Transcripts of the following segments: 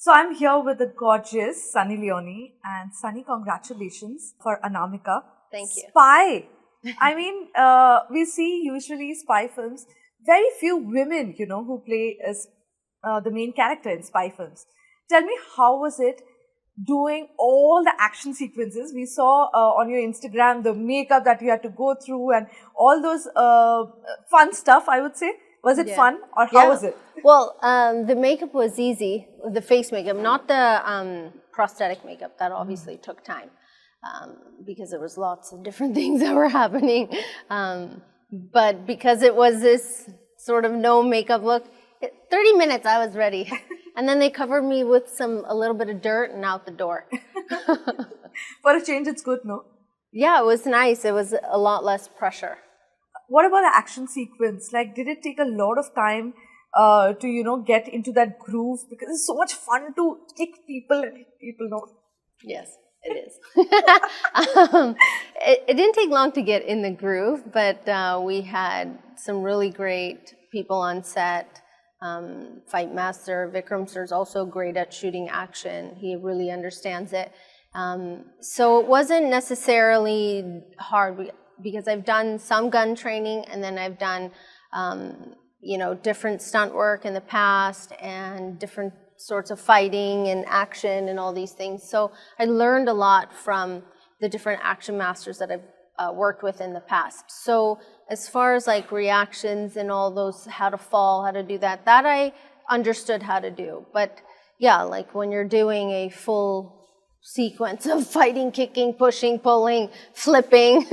So I'm here with the gorgeous Sunny Leone, and Sunny, congratulations for Anamika. Thank you. Spy. I mean, we see usually spy films. Very few women, who play as the main character in spy films. Tell me, how was it doing all the action sequences? We saw on your Instagram the makeup that you had to go through and all those fun stuff, I would say. Was it fun or how was it? Well, the makeup was easy, the face makeup, not the prosthetic makeup. That obviously took time because there was lots of different things that were happening. But because it was this sort of no makeup look, 30 minutes I was ready. And then they covered me with a little bit of dirt and out the door. For a change, it's good, no? Yeah, it was nice. It was a lot less pressure. What about the action sequence? Like, did it take a lot of time to, get into that groove? Because it's so much fun to kick people and hit people, no? Yes, it is. It didn't take long to get in the groove, but we had some really great people on set. Fight Master Vikram sir is also great at shooting action. He really understands it. So it wasn't necessarily hard because I've done some gun training and then I've done, different stunt work in the past and different sorts of fighting and action and all these things. So I learned a lot from the different action masters that I've worked with in the past. So as far as like reactions and all those, how to fall, how to do that I understood how to do. But yeah, like when you're doing a full sequence of fighting, kicking, pushing, pulling, flipping,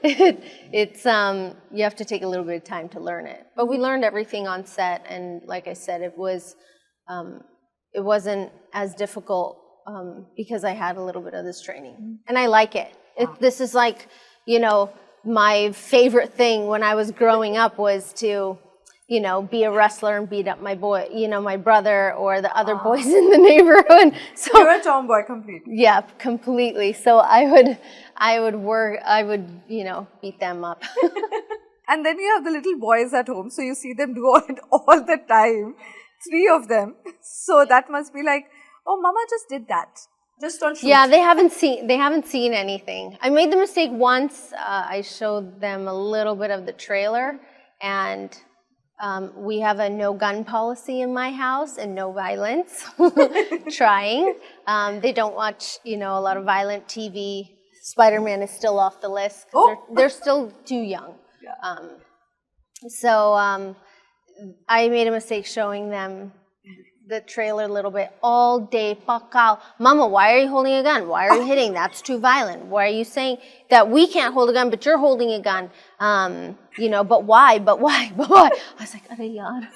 it's you have to take a little bit of time to learn it. But we learned everything on set, and like I said, it wasn't as difficult because I had a little bit of this training, and I like it. This is like, my favorite thing when I was growing up was to, be a wrestler and beat up my boy, my brother or the other boys in the neighborhood. So you're a tomboy completely. Yeah, completely. So I would, beat them up. And then you have the little boys at home, so you see them do it all the time. 3 of them. So that must be like, oh, mama just did that. Just don't shoot. Yeah, they haven't seen anything. I made the mistake once. I showed them a little bit of the trailer, and we have a no gun policy in my house and no violence. Trying. They don't watch, a lot of violent TV. Spider-Man is still off the list. They're still too young. Yeah. So I made a mistake showing them the trailer a little bit all day. Pakal, Mama, why are you holding a gun? Why are you hitting? That's too violent. Why are you saying that we can't hold a gun, but you're holding a gun? But why? But why? But why? I was like, Arey yaar,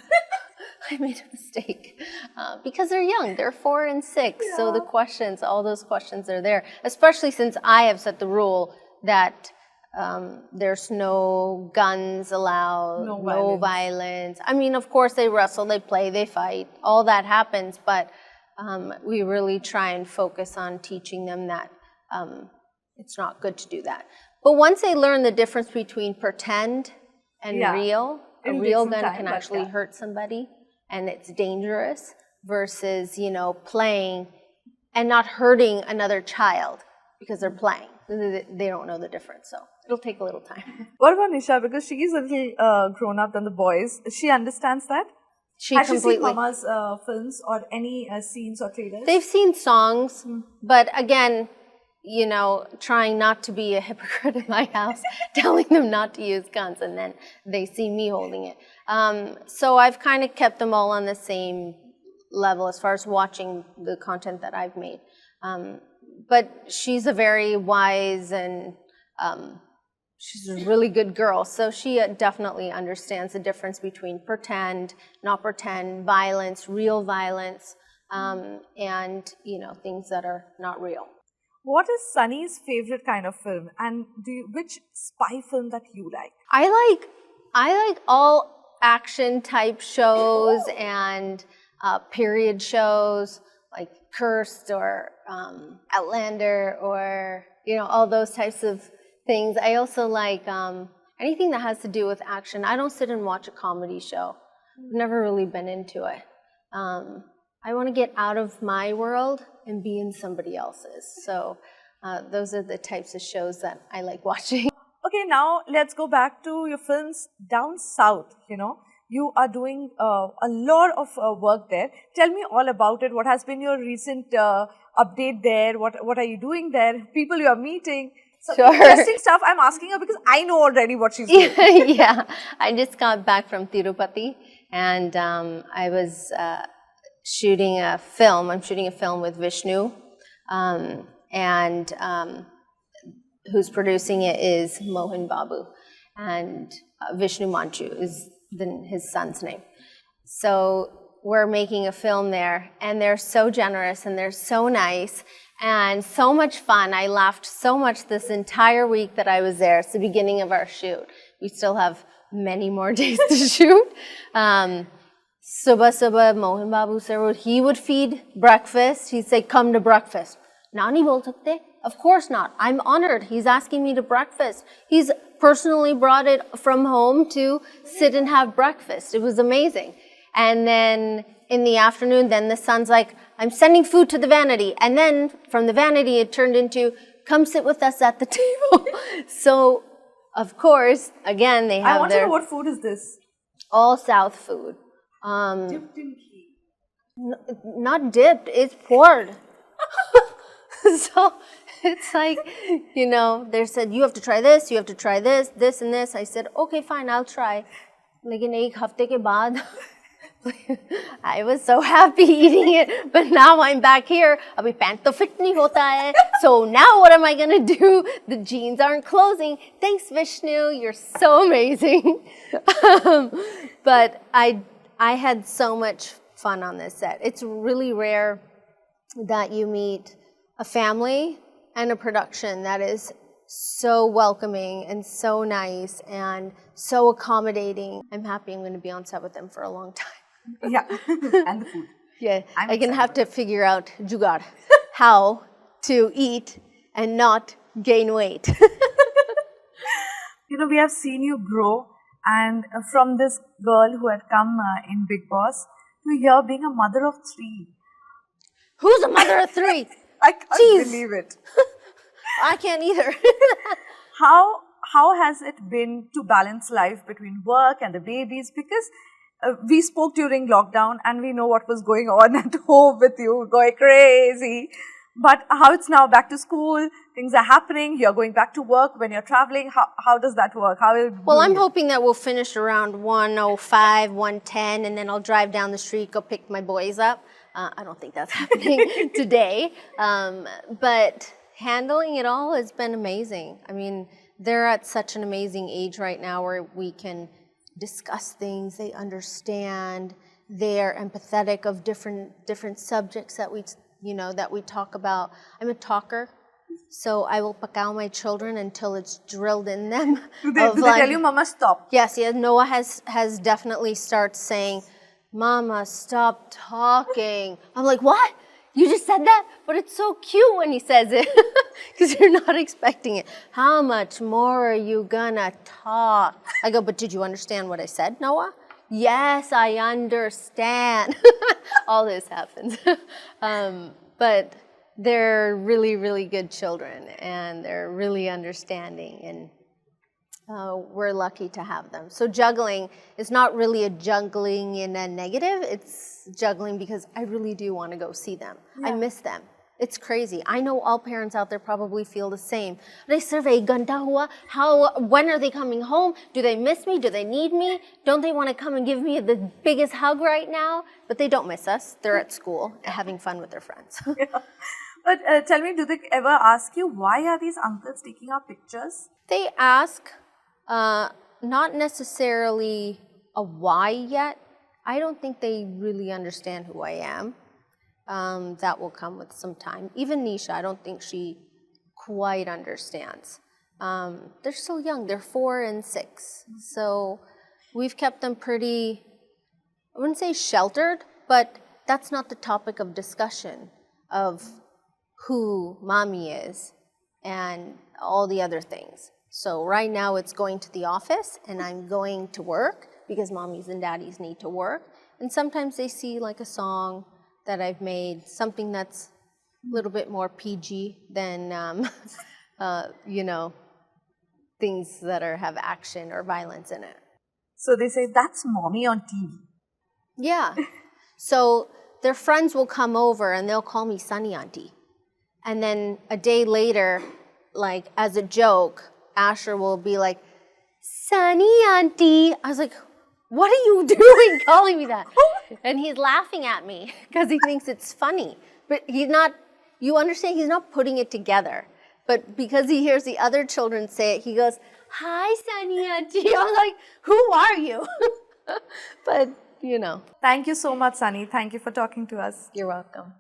I made a mistake. Because they're young. They're 4 and 6. Yeah. So all those questions are there. Especially since I have set the rule that there's no guns allowed, no violence. I mean, of course, they wrestle, they play, they fight. All that happens, but we really try and focus on teaching them that it's not good to do that. But once they learn the difference between pretend and real, a real gun can actually hurt somebody, and it's dangerous, versus, playing and not hurting another child because they're playing. They don't know the difference, so it'll take a little time. What about Nisha? Because she is a little grown up than the boys. She understands that? Has she seen Mama's films or any scenes or trailers? They've seen songs, but again, trying not to be a hypocrite in my house, telling them not to use guns, and then they see me holding it. So I've kind of kept them all on the same level as far as watching the content that I've made. But she's a very wise and she's a really good girl. So she definitely understands the difference between pretend, not pretend, violence, real violence, and, things that are not real. What is Sunny's favorite kind of film? And which spy film that you like? I like all action type shows and period shows, like Cursed or Outlander or, all those types of things. I also like anything that has to do with action. I don't sit and watch a comedy show. I've never really been into it. I want to get out of my world and be in somebody else's. So those are the types of shows that I like watching. Okay, now let's go back to your films down south. You are doing a lot of work there. Tell me all about it. What has been your recent update there? What are you doing there? People you are meeting? So Sure. interesting stuff. I'm asking her because I know already what she's doing. Yeah, I just got back from Tirupati, and I was shooting a film. I'm shooting a film with Vishnu, and who's producing it is Mohan Babu, and Vishnu Manchu is his son's name. So we're making a film there, and they're so generous, and they're so nice, and so much fun. I laughed so much this entire week that I was there. It's the beginning of our shoot. We still have many more days to shoot. Subah, Mohan Babu sir, he would feed breakfast. He'd say, come to breakfast. Naani bol sakte? Of course not. I'm honored. He's asking me to breakfast. He's personally brought it from home to sit and have breakfast. It was amazing. And then in the afternoon, then the son's like, I'm sending food to the vanity. And then from the vanity, it turned into, come sit with us at the table. So, of course, again, they have I want to know what food is this? all South food. Dipped in ghee. Not dipped, it's poured. So it's like, they said, you have to try this, you have to try this, this and this. I said, okay, fine, I'll try. Lekin ek hafte ke baad, I was so happy eating it, but now I'm back here. Abhi pant to fit nahi hota hai. So now what am I going to do? The jeans aren't closing. Thanks, Vishnu. You're so amazing. But I had so much fun on this set. It's really rare that you meet a family and a production that is so welcoming and so nice and so accommodating. I'm happy I'm going to be on set with them for a long time. Yeah, and the food. Yeah, I'm going to have to figure out, jugaad, how to eat and not gain weight. We have seen you grow, and from this girl who had come in Bigg Boss to here being a mother of 3. Who's a mother of 3? I can't Jeez. believe it. I can't either. How has it been to balance life between work and the babies? Because we spoke during lockdown and we know what was going on at home with you, going crazy. But how it's now back to school, things are happening, you're going back to work when you're traveling. How does that work? Well, I'm hoping that we'll finish around 1:05, 1:10, and then I'll drive down the street, go pick my boys up. I don't think that's happening today. But handling it all has been amazing. I mean, they're at such an amazing age right now where we can discuss things, they understand, they're empathetic of different subjects that we talk about. I'm a talker, so I will pakao my children until it's drilled in them. Do they tell you, Mama, stop? Yes, Noah has definitely started saying, Mama, stop talking. I'm like, what? You just said that? But it's so cute when he says it because you're not expecting it. How much more are you gonna talk? I go, but did you understand what I said, Noah? Yes, I understand. All this happens. But they're really, really good children and they're really understanding and we're lucky to have them. So juggling is not really a juggling in a negative. It's juggling because I really do want to go see them. Yeah. I miss them. It's crazy. I know all parents out there probably feel the same. When are they coming home? Do they miss me? Do they need me? Don't they want to come and give me the biggest hug right now? But they don't miss us. They're at school having fun with their friends. Yeah. But tell me, do they ever ask you, why are these uncles taking our pictures? They ask, not necessarily a why yet. I don't think they really understand who I am. That will come with some time. Even Nisha, I don't think she quite understands. They're still young. They're 4 and 6. So we've kept them pretty, I wouldn't say sheltered, but that's not the topic of discussion of who mommy is and all the other things. So right now it's going to the office and I'm going to work because mommies and daddies need to work. And sometimes they see like a song that I've made, something that's a little bit more PG than, you know, things that have action or violence in it. So they say, that's mommy on TV. Yeah. So their friends will come over and they'll call me Sunny Auntie. And then a day later, like as a joke, Asher will be like, Sunny Auntie. I was like, what are you doing calling me that? And he's laughing at me because he thinks it's funny. But he's not, you understand, he's not putting it together. But because he hears the other children say it, he goes, hi, Sunny Auntie. I'm like, who are you? But, you know. Thank you so much, Sunny. Thank you for talking to us. You're welcome.